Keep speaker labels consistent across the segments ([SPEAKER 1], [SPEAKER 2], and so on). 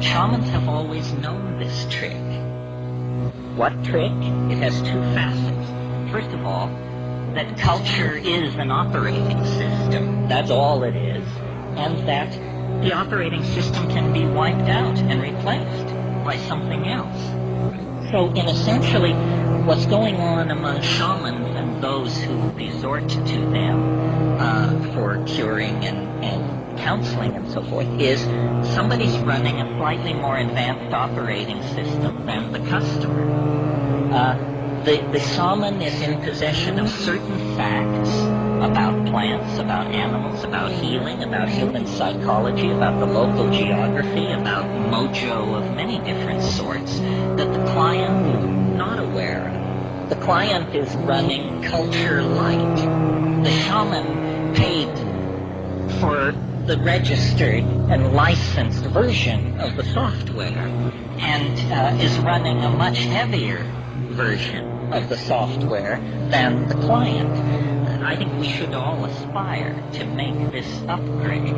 [SPEAKER 1] Shamans have always known this trick. What trick? It has two facets. First of all, that culture is an operating system. That's all it is. And that the operating system can be wiped out and replaced by something else. So, in essentially, what's going on among shamans and those who resort to them for curing and counseling and so forth is somebody's running a slightly more advanced operating system than the customer. The shaman is in possession of certain facts about plants, about animals, about healing, about human psychology, about the local geography, about mojo of many different sorts that the client is not aware of. The client is running culture light. The shaman paid for the registered and licensed version of the software and is running a much heavier version of the software than the client. I think we should all aspire to make this upgrade.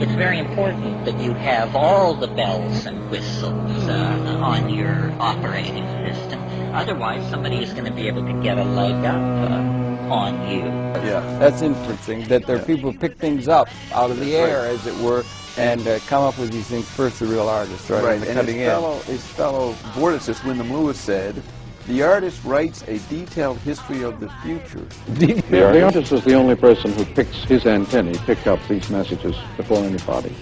[SPEAKER 1] It's very important that you have all the bells and whistles on your operating system. Otherwise, somebody is going to be able to get a leg up on you.
[SPEAKER 2] Yeah, that's interesting, that there are people who pick things up out of the air, as it were, and come up with these things first, the real artist, right?
[SPEAKER 3] Right, and his fellow vorticist, Wyndham Lewis, said, the artist writes a detailed history of the future.
[SPEAKER 4] The artist is the only person who picks his antennae, pick up these messages before anybody.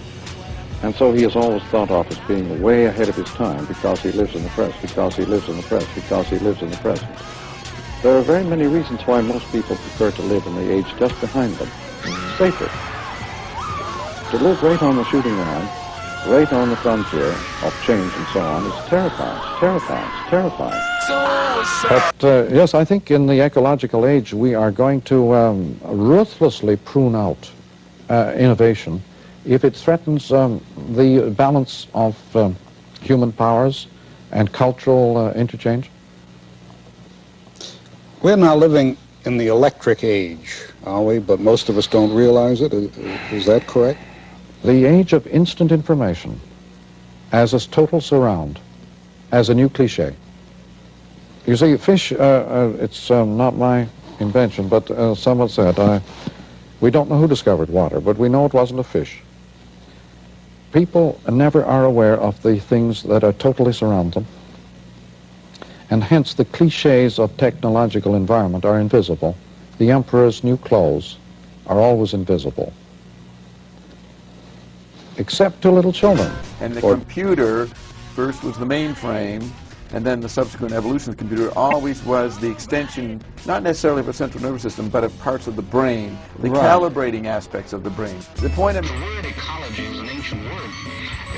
[SPEAKER 4] And so he is always thought of as being way ahead of his time because he lives in the present, because he lives in the present, because he lives in the present. There are very many reasons why most people prefer to live in the age just behind them. Safer. To live right on the shooting line, right on the frontier of change and so on is terrifying, terrifying, terrifying. But yes, I think in the ecological age we are going to ruthlessly prune out innovation if it threatens the balance of human powers and cultural interchange.
[SPEAKER 5] We're now living in the electric age, are we? But most of us don't realize it. Is that correct?
[SPEAKER 4] The age of instant information as a total surround, as a new cliché. You see, fish, it's not my invention, but someone said, we don't know who discovered water, but we know it wasn't a fish. People never are aware of the things that are totally surround them, and hence the clichés of technological environment are invisible. The emperor's new clothes are always invisible, except to little children.
[SPEAKER 3] And the computer first was the mainframe, and then the subsequent evolution of the computer always was the extension, not necessarily of a central nervous system, but of parts of the brain, the calibrating aspects of the brain. The point of...
[SPEAKER 6] The word ecology is an ancient word.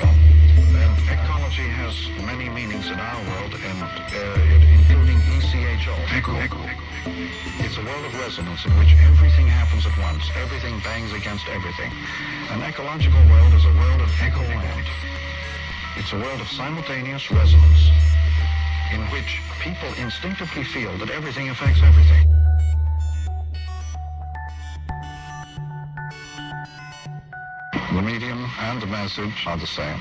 [SPEAKER 6] And ecology has many meanings in our world, including ECHO, echo. It's a world of resonance in which everything happens at once. Everything bangs against everything. An ecological world is a world of echo land. It's a world of simultaneous resonance in which people instinctively feel that everything affects everything. The medium and the message are the same.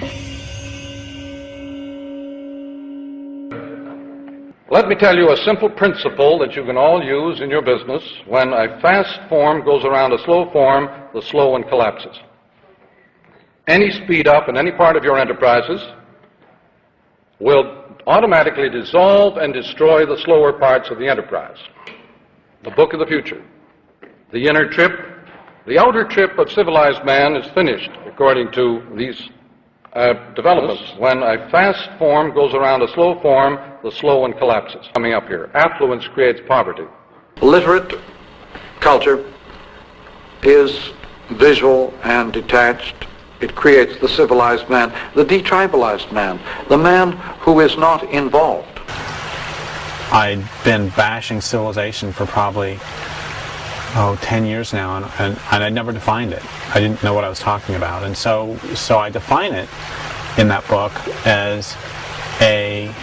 [SPEAKER 7] Let me tell you a simple principle that you can all use in your business. When a fast form goes around a slow form, the slow one collapses. Any speed up in any part of your enterprises will automatically dissolve and destroy the slower parts of the enterprise. The book of the future. The inner trip, the outer trip of civilized man is finished, according to these developments. When a fast form goes around a slow form, the slow one collapses. Coming up here, affluence creates poverty.
[SPEAKER 8] Literate culture is visual and detached. It creates the civilized man, the detribalized man, the man who is not involved.
[SPEAKER 9] I'd been bashing civilization for probably 10 years now, and I never defined it. I didn't know what I was talking about, and so I define it in that book as a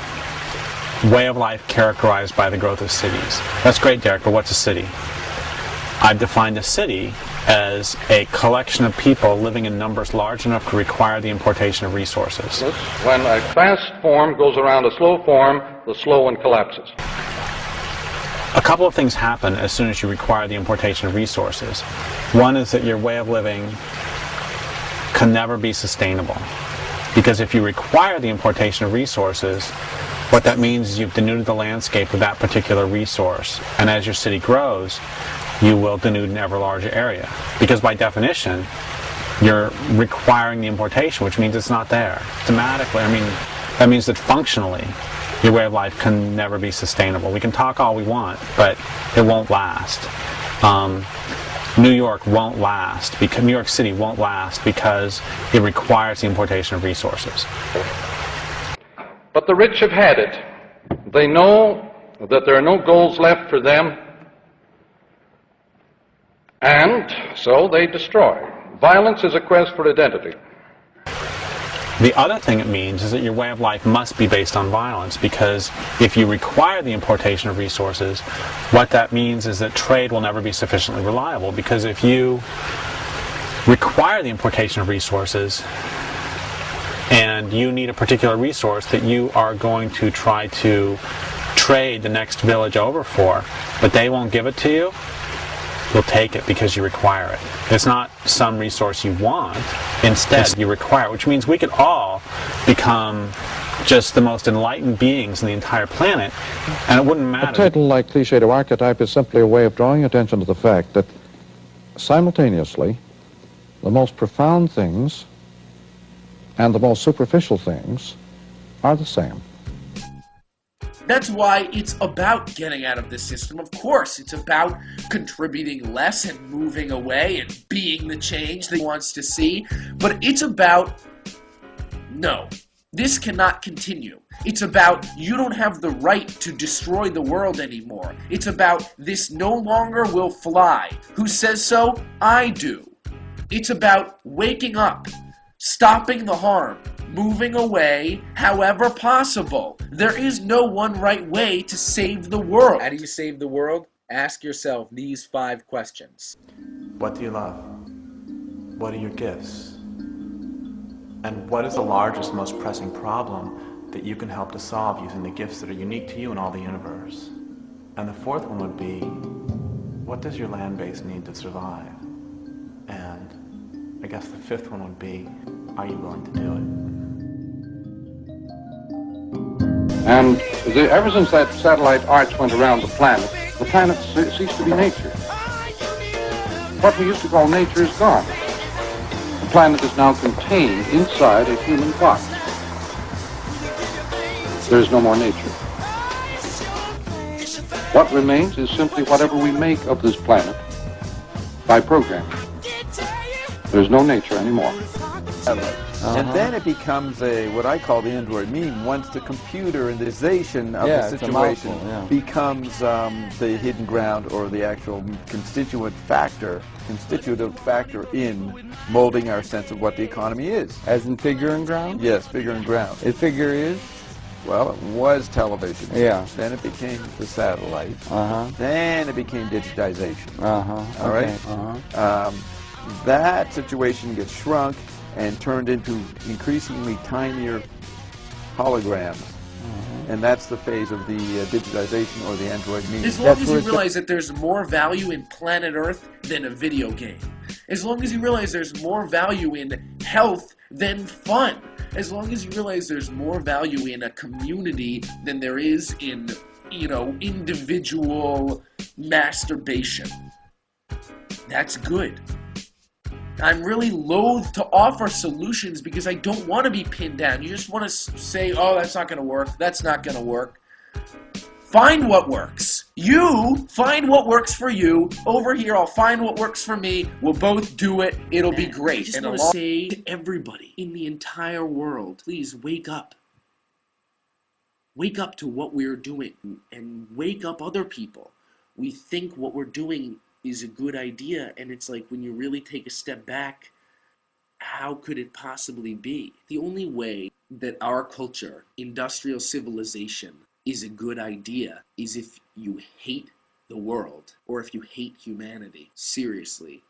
[SPEAKER 9] way of life characterized by the growth of cities. That's great, Derek, but what's a city? I've defined a city as a collection of people living in numbers large enough to require the importation of resources.
[SPEAKER 7] When a fast form goes around a slow form, the slow one collapses.
[SPEAKER 9] A couple of things happen as soon as you require the importation of resources. One is that your way of living can never be sustainable. Because if you require the importation of resources, what that means is you've denuded the landscape of that particular resource. And as your city grows, you will denude an ever larger area. Because by definition, you're requiring the importation, which means it's not there. Thematically, I mean, that means that functionally, your way of life can never be sustainable. We can talk all we want, but it won't last. New York won't last, because New York City won't last because it requires the importation of resources.
[SPEAKER 7] But the rich have had it. They know that there are no goals left for them, and so they destroy. Violence is a quest for identity.
[SPEAKER 9] The other thing it means is that your way of life must be based on violence, because if you require the importation of resources, what that means is that trade will never be sufficiently reliable, because if you require the importation of resources and you need a particular resource that you are going to try to trade the next village over for, but they won't give it to you, you'll take it because you require it. It's not some resource you want. Instead, you require it, which means we could all become just the most enlightened beings in the entire planet, and it wouldn't matter.
[SPEAKER 4] A title like Cliché to Archetype is simply a way of drawing attention to the fact that simultaneously, the most profound things and the most superficial things are the same.
[SPEAKER 10] That's why it's about getting out of the system. Of course, it's about contributing less and moving away and being the change that he wants to see. But it's about, no, this cannot continue. It's about, you don't have the right to destroy the world anymore. It's about, this no longer will fly. Who says so? I do. It's about waking up, stopping the harm, moving away however possible. There is no one right way to save the world. How do you save the world? Ask yourself these 5 questions.
[SPEAKER 11] What do you love? What are your gifts? And what is the largest, most pressing problem that you can help to solve using the gifts that are unique to you in all the universe? And the 4th one would be, what does your land base need to survive? And I guess the 5th one would be, are you willing to do it?
[SPEAKER 7] And ever since that satellite arch went around the planet ceased to be nature. What we used to call nature is gone. The planet is now contained inside a human box. There is no more nature. What remains is simply whatever we make of this planet by programming. There's no nature anymore.
[SPEAKER 3] And then it becomes what I call the Android meme. Once the computerization of the situation becomes the hidden ground or the actual constitutive factor in molding our sense of what the economy is.
[SPEAKER 2] As in figure and ground?
[SPEAKER 3] Yes, figure and ground.
[SPEAKER 2] A figure is?
[SPEAKER 3] Well, it was television.
[SPEAKER 2] Yeah.
[SPEAKER 3] Then it became the satellite.
[SPEAKER 2] Uh-huh.
[SPEAKER 3] Then it became digitization.
[SPEAKER 2] Uh-huh.
[SPEAKER 3] All right?
[SPEAKER 2] Uh-huh.
[SPEAKER 3] That situation gets shrunk and turned into increasingly tinier holograms. And that's the phase of the digitization or the Android meme.
[SPEAKER 10] As long as you realize that there's more value in planet Earth than a video game. As long as you realize there's more value in health than fun. As long as you realize there's more value in a community than there is in, individual masturbation. That's good. I'm really loath to offer solutions because I don't want to be pinned down. You just want to say, oh, that's not going to work. That's not going to work. Find what works. You find what works for you. Over here, I'll find what works for me. We'll both do it. It'll be great. I just want to say to everybody in the entire world, please wake up. Wake up to what we're doing and wake up other people. We think what we're doing is a good idea, and it's like when you really take a step back, how could it possibly be? The only way that our culture, industrial civilization, is a good idea is if you hate the world, or if you hate humanity, seriously.